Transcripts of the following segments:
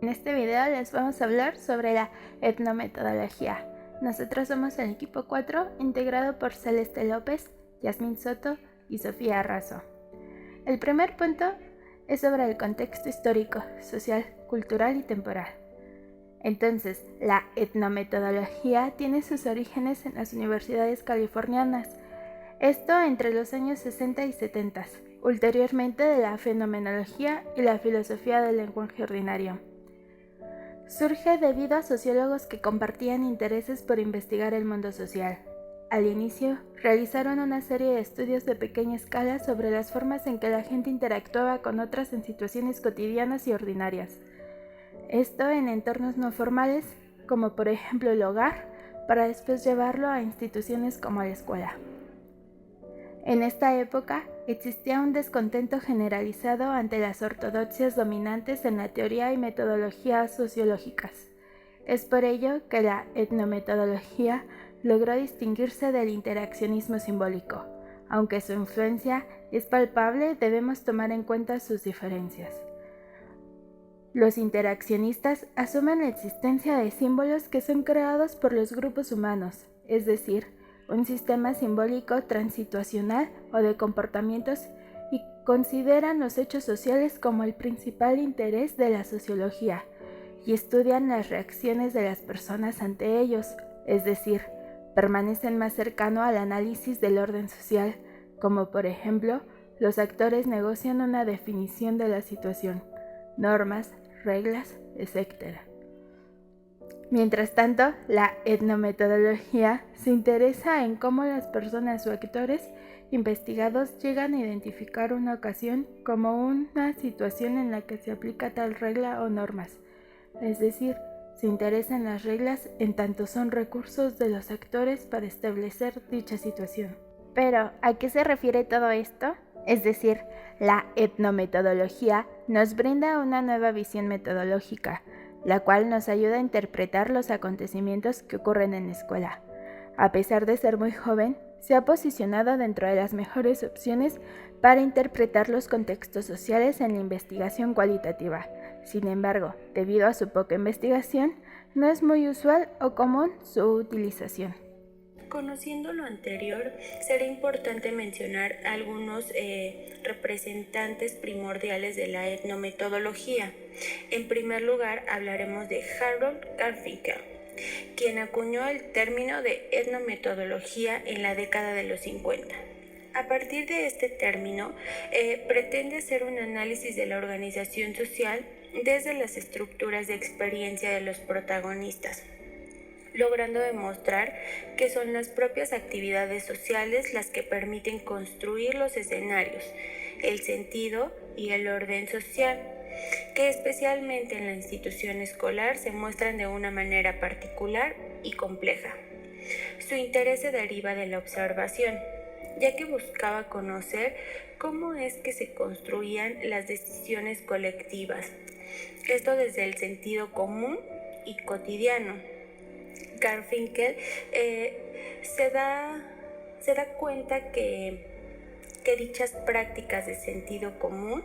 En este video les vamos a hablar sobre la etnometodología. Nosotros somos el equipo 4, integrado por Celeste López, Yasmín Soto y Sofía Razo. El primer punto es sobre el contexto histórico, social, cultural y temporal. Entonces, la etnometodología tiene sus orígenes en las universidades californianas, esto entre los años 60 y 70, ulteriormente de la fenomenología y la filosofía del lenguaje ordinario. Surge debido a sociólogos que compartían intereses por investigar el mundo social. Al inicio, realizaron una serie de estudios de pequeña escala sobre las formas en que la gente interactuaba con otras en situaciones cotidianas y ordinarias. Esto en entornos no formales, como por ejemplo el hogar, para después llevarlo a instituciones como la escuela. En esta época existía un descontento generalizado ante las ortodoxias dominantes en la teoría y metodología sociológicas. Es por ello que la etnometodología logró distinguirse del interaccionismo simbólico. Aunque su influencia es palpable, debemos tomar en cuenta sus diferencias. Los interaccionistas asumen la existencia de símbolos que son creados por los grupos humanos, es decir, un sistema simbólico transituacional o de comportamientos, y consideran los hechos sociales como el principal interés de la sociología y estudian las reacciones de las personas ante ellos, es decir, permanecen más cercano al análisis del orden social, como por ejemplo, los actores negocian una definición de la situación, normas, reglas, etc. Mientras tanto, la etnometodología se interesa en cómo las personas o actores investigados llegan a identificar una ocasión como una situación en la que se aplica tal regla o normas, es decir, se interesa en las reglas en tanto son recursos de los actores para establecer dicha situación. Pero, ¿a qué se refiere todo esto? Es decir, la etnometodología nos brinda una nueva visión metodológica, la cual nos ayuda a interpretar los acontecimientos que ocurren en la escuela. A pesar de ser muy joven, se ha posicionado dentro de las mejores opciones para interpretar los contextos sociales en la investigación cualitativa. Sin embargo, debido a su poca investigación, no es muy usual o común su utilización. Conociendo lo anterior, será importante mencionar algunos representantes primordiales de la etnometodología. En primer lugar, hablaremos de Harold Garfinkel, quien acuñó el término de etnometodología en la década de los 50. A partir de este término, pretende hacer un análisis de la organización social desde las estructuras de experiencia de los protagonistas, logrando demostrar que son las propias actividades sociales las que permiten construir los escenarios, el sentido y el orden social, que especialmente en la institución escolar se muestran de una manera particular y compleja. Su interés se deriva de la observación, ya que buscaba conocer cómo es que se construían las decisiones colectivas, esto desde el sentido común y cotidiano. Garfinkel se da cuenta que dichas prácticas de sentido común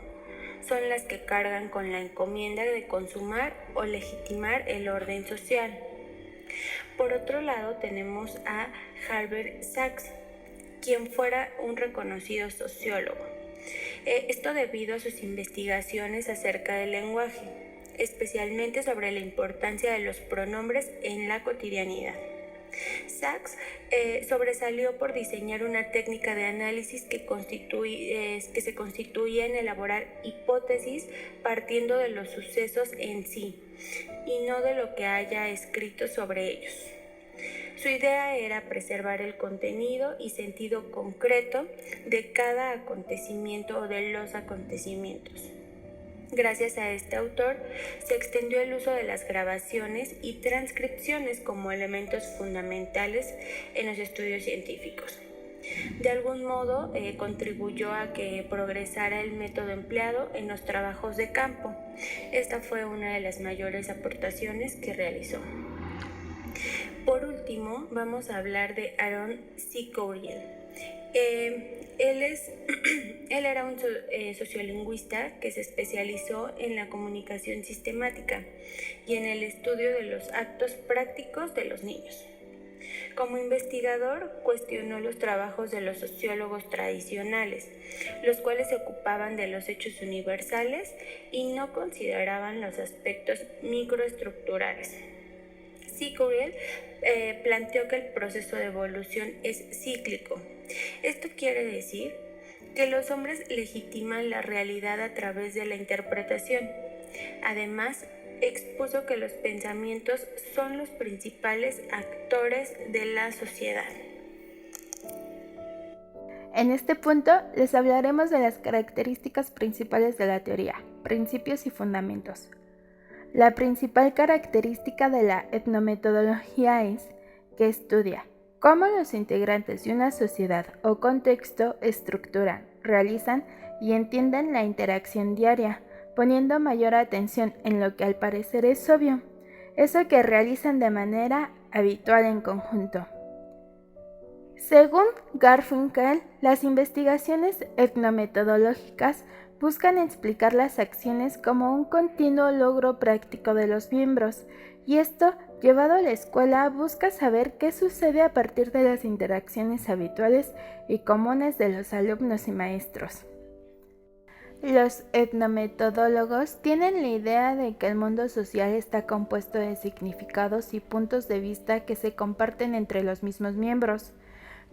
son las que cargan con la encomienda de consumar o legitimar el orden social. Por otro lado, tenemos a Herbert Sachs, quien fuera un reconocido sociólogo. Esto debido a sus investigaciones acerca del lenguaje, especialmente sobre la importancia de los pronombres en la cotidianidad. Sachs sobresalió por diseñar una técnica de análisis que se constituía en elaborar hipótesis partiendo de los sucesos en sí y no de lo que haya escrito sobre ellos. Su idea era preservar el contenido y sentido concreto de cada acontecimiento o de los acontecimientos. Gracias a este autor, se extendió el uso de las grabaciones y transcripciones como elementos fundamentales en los estudios científicos. De algún modo, contribuyó a que progresara el método empleado en los trabajos de campo. Esta fue una de las mayores aportaciones que realizó. Por último, vamos a hablar de Aaron C. Courier. Él era un sociolingüista que se especializó en la comunicación sistemática y en el estudio de los actos prácticos de los niños. Como investigador, cuestionó los trabajos de los sociólogos tradicionales, los cuales se ocupaban de los hechos universales y no consideraban los aspectos microestructurales. Sicuriel planteó que el proceso de evolución es cíclico. Esto quiere decir que los hombres legitiman la realidad a través de la interpretación. Además, expuso que los pensamientos son los principales actores de la sociedad. En este punto les hablaremos de las características principales de la teoría, principios y fundamentos. La principal característica de la etnometodología es que estudia cómo los integrantes de una sociedad o contexto estructuran, realizan y entienden la interacción diaria, poniendo mayor atención en lo que al parecer es obvio, eso que realizan de manera habitual en conjunto. Según Garfinkel, las investigaciones etnometodológicas buscan explicar las acciones como un continuo logro práctico de los miembros, y esto, llevado a la escuela, busca saber qué sucede a partir de las interacciones habituales y comunes de los alumnos y maestros. Los etnometodólogos tienen la idea de que el mundo social está compuesto de significados y puntos de vista que se comparten entre los mismos miembros,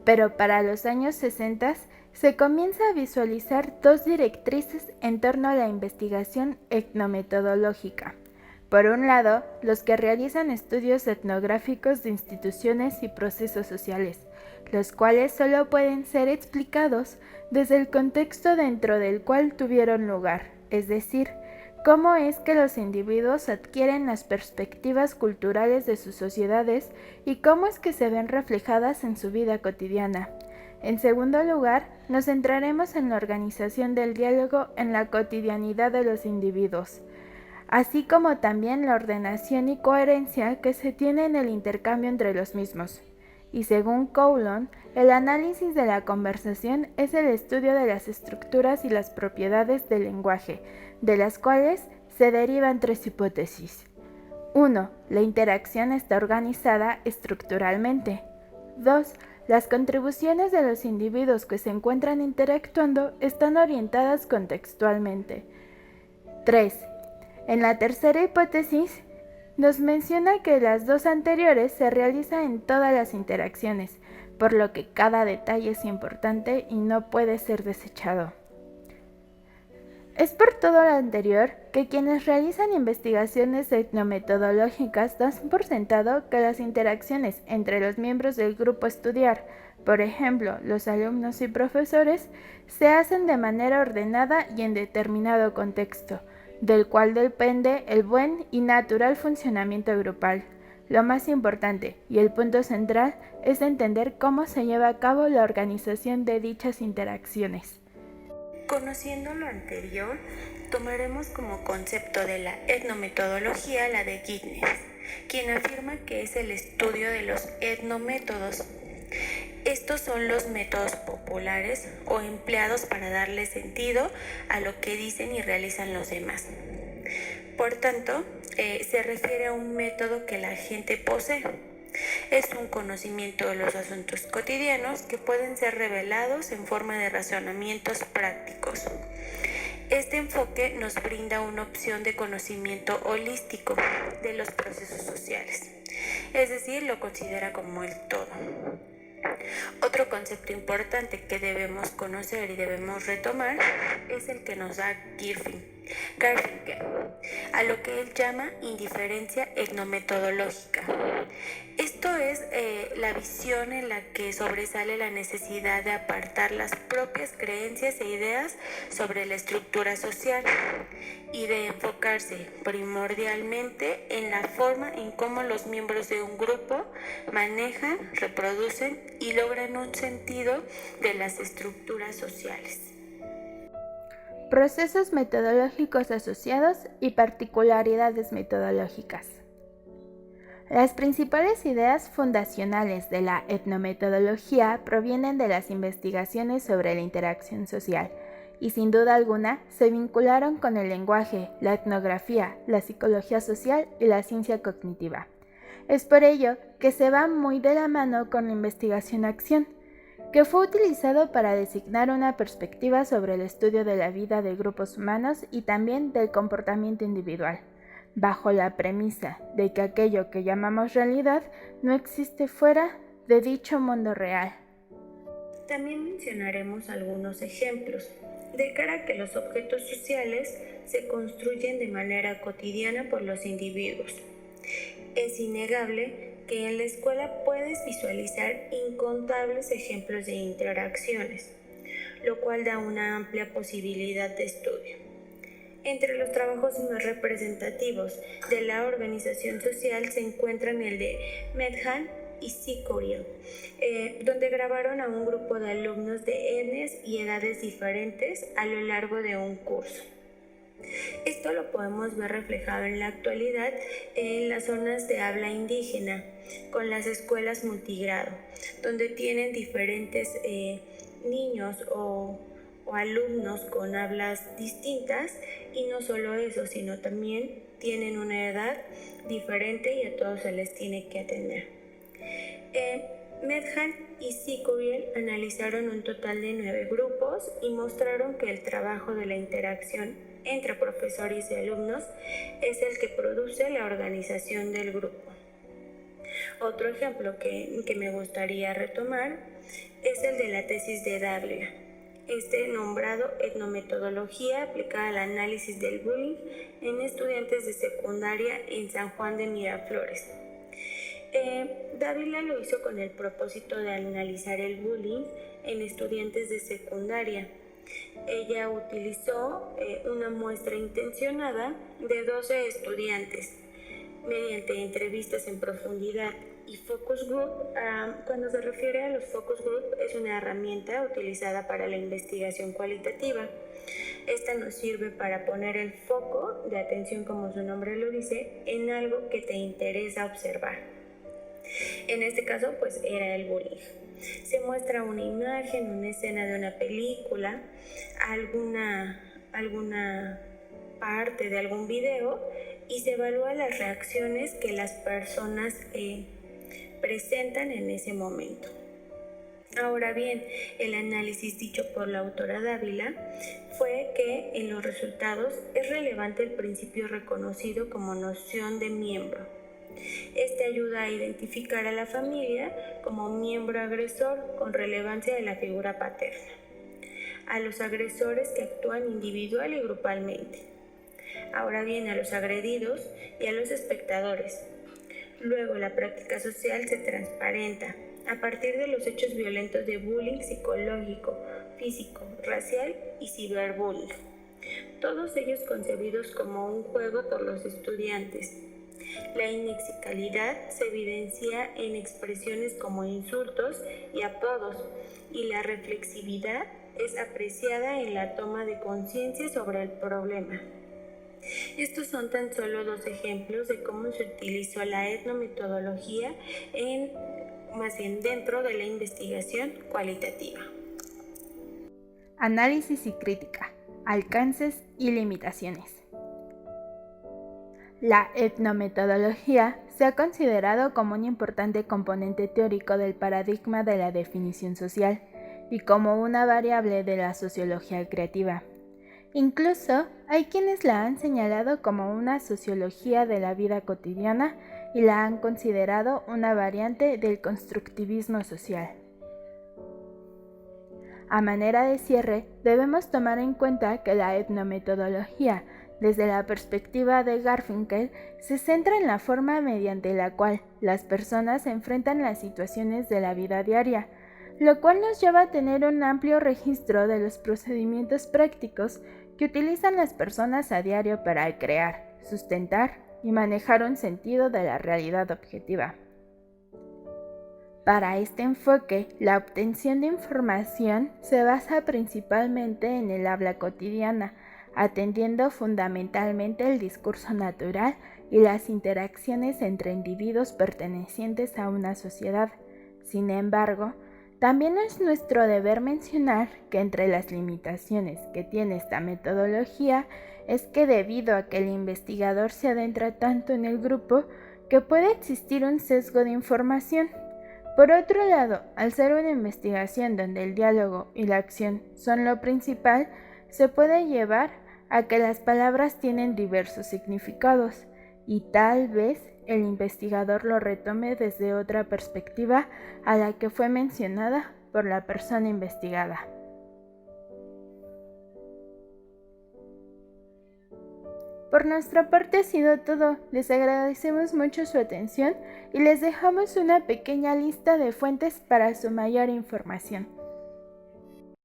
pero para los años 60 se comienza a visualizar dos directrices en torno a la investigación etnometodológica. Por un lado, los que realizan estudios etnográficos de instituciones y procesos sociales, los cuales solo pueden ser explicados desde el contexto dentro del cual tuvieron lugar, es decir, cómo es que los individuos adquieren las perspectivas culturales de sus sociedades y cómo es que se ven reflejadas en su vida cotidiana. En segundo lugar, nos centraremos en la organización del diálogo en la cotidianidad de los individuos, así como también la ordenación y coherencia que se tiene en el intercambio entre los mismos. Y según Coulon, el análisis de la conversación es el estudio de las estructuras y las propiedades del lenguaje, de las cuales se derivan tres hipótesis. 1. La interacción está organizada estructuralmente. 2. Las contribuciones de los individuos que se encuentran interactuando están orientadas contextualmente. 3. En la tercera hipótesis, nos menciona que las dos anteriores se realizan en todas las interacciones, por lo que cada detalle es importante y no puede ser desechado. Es por todo lo anterior que quienes realizan investigaciones etnometodológicas dan por sentado que las interacciones entre los miembros del grupo a estudiar, por ejemplo, los alumnos y profesores, se hacen de manera ordenada y en determinado contexto, del cual depende el buen y natural funcionamiento grupal. Lo más importante y el punto central es entender cómo se lleva a cabo la organización de dichas interacciones. Conociendo lo anterior, tomaremos como concepto de la etnometodología la de Gignes, quien afirma que es el estudio de los etnométodos. Estos son los métodos populares o empleados para darle sentido a lo que dicen y realizan los demás. Por tanto, se refiere a un método que la gente posee. Es un conocimiento de los asuntos cotidianos que pueden ser revelados en forma de razonamientos prácticos. Este enfoque nos brinda una opción de conocimiento holístico de los procesos sociales, es decir, lo considera como el todo. Otro concepto importante que debemos conocer y debemos retomar es el que nos da Garfinkel, a lo que él llama indiferencia etnometodológica. Esto es la visión en la que sobresale la necesidad de apartar las propias creencias e ideas sobre la estructura social y de enfocarse primordialmente en la forma en cómo los miembros de un grupo manejan, reproducen y logran un sentido de las estructuras sociales. Procesos metodológicos asociados y particularidades metodológicas. Las principales ideas fundacionales de la etnometodología provienen de las investigaciones sobre la interacción social y sin duda alguna se vincularon con el lenguaje, la etnografía, la psicología social y la ciencia cognitiva. Es por ello que se va muy de la mano con la investigación-acción, que fue utilizado para designar una perspectiva sobre el estudio de la vida de grupos humanos y también del comportamiento individual, bajo la premisa de que aquello que llamamos realidad no existe fuera de dicho mundo real. También mencionaremos algunos ejemplos, de cara a que los objetos sociales se construyen de manera cotidiana por los individuos. Es innegable que en la escuela puedes visualizar incontables ejemplos de interacciones, lo cual da una amplia posibilidad de estudio. Entre los trabajos más representativos de la organización social se encuentran el de Medhan y Sikorian, donde grabaron a un grupo de alumnos de etnias y edades diferentes a lo largo de un curso. Esto lo podemos ver reflejado en la actualidad en las zonas de habla indígena, con las escuelas multigrado, donde tienen diferentes niños o alumnos con hablas distintas, y no solo eso, sino también tienen una edad diferente y a todos se les tiene que atender. Medhan y Sikorian analizaron un total de 9 grupos y mostraron que el trabajo de la interacción entre profesores y alumnos es el que produce la organización del grupo. Otro ejemplo que me gustaría retomar es el de la tesis de Dávila, nombrado Etnometodología aplicada al análisis del bullying en estudiantes de secundaria en San Juan de Miraflores. Dávila lo hizo con el propósito de analizar el bullying en estudiantes de secundaria. Ella utilizó una muestra intencionada de 12 estudiantes mediante entrevistas en profundidad y focus group. Cuando se refiere a los focus group, es una herramienta utilizada para la investigación cualitativa. Esta nos sirve para poner el foco de atención, como su nombre lo dice, en algo que te interesa observar. En este caso, pues era el bullying. Se muestra una imagen, una escena de una película, alguna parte de algún video, y se evalúa las reacciones que las personas presentan en ese momento. Ahora bien, el análisis dicho por la autora Dávila fue que en los resultados es relevante el principio reconocido como noción de miembro. Este ayuda a identificar a la familia como miembro agresor con relevancia de la figura paterna, a los agresores que actúan individual y grupalmente, ahora bien a los agredidos y a los espectadores. Luego la práctica social se transparenta a partir de los hechos violentos de bullying psicológico, físico, racial y ciberbullying, todos ellos concebidos como un juego por los estudiantes. La inexicalidad se evidencia en expresiones como insultos y apodos, y la reflexividad es apreciada en la toma de conciencia sobre el problema. Estos son tan solo 2 ejemplos de cómo se utilizó la etnometodología dentro de la investigación cualitativa. Análisis y crítica, alcances y limitaciones. La etnometodología se ha considerado como un importante componente teórico del paradigma de la definición social y como una variable de la sociología creativa. Incluso hay quienes la han señalado como una sociología de la vida cotidiana y la han considerado una variante del constructivismo social. A manera de cierre, debemos tomar en cuenta que la etnometodología, desde la perspectiva de Garfinkel, se centra en la forma mediante la cual las personas enfrentan las situaciones de la vida diaria, lo cual nos lleva a tener un amplio registro de los procedimientos prácticos que utilizan las personas a diario para crear, sustentar y manejar un sentido de la realidad objetiva. Para este enfoque, la obtención de información se basa principalmente en el habla cotidiana, atendiendo fundamentalmente el discurso natural y las interacciones entre individuos pertenecientes a una sociedad. Sin embargo, también es nuestro deber mencionar que entre las limitaciones que tiene esta metodología es que debido a que el investigador se adentra tanto en el grupo, que puede existir un sesgo de información. Por otro lado, al ser una investigación donde el diálogo y la acción son lo principal, se puede llevar a que las palabras tienen diversos significados y tal vez el investigador lo retome desde otra perspectiva a la que fue mencionada por la persona investigada. Por nuestra parte ha sido todo. Les agradecemos mucho su atención y les dejamos una pequeña lista de fuentes para su mayor información.